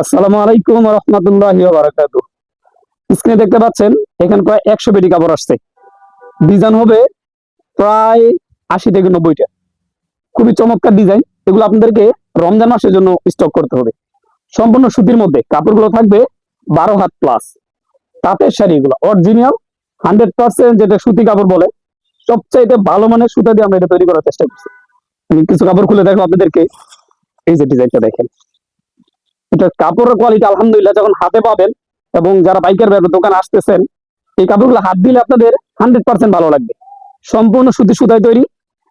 আসসালামু আলাইকুম রহমতুল্লাহি ওয়া বারাকাতুহু। স্ক্রিনে দেখতে পাচ্ছেন এখানে প্রায় 100 পেটি কাপড় আসছে। ডিজাইন হবে প্রায় 80 থেকে 90টা। খুবই চমৎকার ডিজাইন। এগুলো আপনাদেরকে রমজান মাসের জন্য স্টক করতে হবে। সম্পূর্ণ সুতির মধ্যে কাপড়গুলো থাকবে 12 হাত প্লাস। তাঁতের শাড়ি এগুলো অরিজিনাল 100% যেটা সুতি কাপড় বলে, সবচাইতে ভালো মানের সুতা দিয়ে আমরা এটা তৈরি করার চেষ্টা করছি। আমি কিছু কাপড় খুলে দেখো আপনাদেরকে। এই যে ডিজাইনটা দেখেন, এটা কাপড়ের কোয়ালিটি আলহামদুলিল্লাহ। যখন হাতে পাবেন এবং যারা পাইকার দোকানে আসতেছেন, এই কাপড়গুলো হাত দিলে আপনাদের 100% ভালো লাগবে। সম্পূর্ণ সুতি সুতায় তৈরি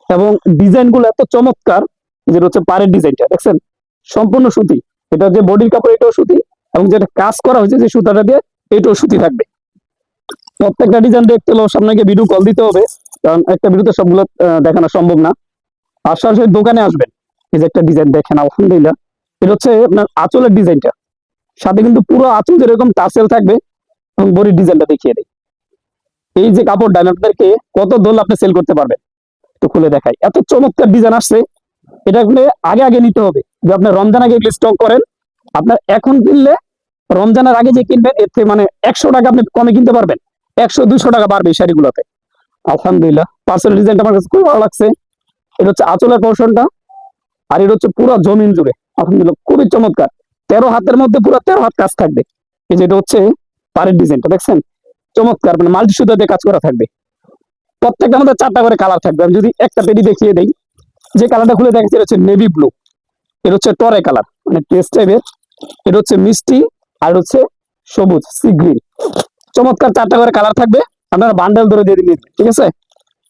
এবং ডিজাইন গুলো এত চমৎকার। যেটা হচ্ছে পাড়ের ডিজাইনটা দেখছেন, সম্পূর্ণ সুতি। এটা যে বডির কাপড় এটাও সুতি, এবং যেটা কাজ করা হয়েছে যে সুতাটা দিয়ে এটাও সুতি থাকবে। প্রত্যেকটা ডিজাইন দেখতে হলে আপনাকে ভিডিও কল দিতে হবে, কারণ একটা ভিডিওতে সবগুলো দেখানো সম্ভব না। আর সরাসরি দোকানে আসবেন। এই যে একটা ডিজাইন দেখেন, আলহামদুলিল্লাহ। এটা হচ্ছে আপনার আঁচলের ডিজাইনটা, সাথে কিন্তু পুরো আঁচল যেরকম টাসেল থাকবে এবং বডির ডিজাইনটা দেখিয়ে দেয়। এই যে কাপড়টা আমি আপনাদেরকে কত দোল আপনি সেল করতে পারবেন, তো খুলে দেখাই। এত চমৎকার ডিজাইন আসছে, এটা আগে আগে নিতে হবে। যে আপনি রমজান আগে এগুলো স্টক করেন, আপনার এখন কিনলে রমজানের আগে যে কিনবেন এর থেকে মানে 100 টাকা আপনি কমে কিনতে পারবেন। 100-200 টাকা বাড়বে এই শাড়িগুলোতে। আলহামদুলিল্লাহ, পার্সেল ডিজাইনটা আমার কাছে খুবই ভালো লাগছে। এটা হচ্ছে আঁচলের পোর্শনটা, আর এটা হচ্ছে পুরো জমিন জুড়ে। আলহামদুলিল্লাহ, খুবই চমৎকার। 13 হাতের মধ্যে পুরো 13 হাত কাজ থাকবে। এই যেটা হচ্ছে পাড়ের ডিজাইনটা দেখছেন, চমৎকার। মানে মাল্টি সুতা দিয়ে কাজ করা থাকবে। প্রত্যেকটা আমাদের 4টা করে কালার থাকবে। আমি যদি একটা পেটি দেখিয়ে দেই, যে কালারটা খুলে দেখাচ্ছি এটা হচ্ছে নেভি ব্লু, এটা হচ্ছে টরে কালার মানে পেস্ট টাইপের, এটা হচ্ছে মিষ্টি, আর হচ্ছে সবুজ সি গ্রিন। চমৎকার 4টা করে কালার থাকবে। আপনারা বান্ডেল ধরে দিয়ে দিন, ঠিক আছে।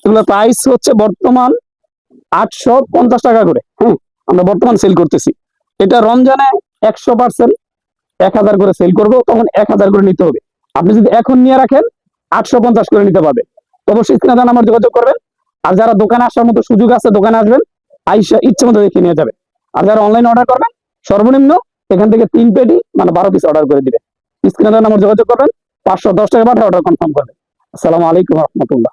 এগুলোর প্রাইস হচ্ছে বর্তমান 850 টাকা করে। হ্যাঁ, আমরা বর্তমান সেল করতেছি। এটা রমজানে 100% 1000 করে সেল করবো, তখন 1000 করে নিতে হবে। আপনি যদি এখন নিয়ে রাখেন 850 করে নিতে পারবেন। অবশ্যই স্ক্রিনে আমার যোগাযোগ করবেন। আর যারা দোকানে আসার মতো সুযোগ আছে, দোকানে আসবেন, আইসা ইচ্ছে মতো দেখে নিয়ে যাবেন। আর যারা অনলাইন অর্ডার করবেন, সর্বনিম্ন এখান থেকে 3 পেটি মানে 12 পিস অর্ডার করে দিবেন। স্ক্রিনে আমার যোগাযোগ করবেন, 510 টাকা পাঠিয়ে অর্ডার কনফার্ম করবেন। আসসালামু আলাইকুম রহমতুল্লাহ।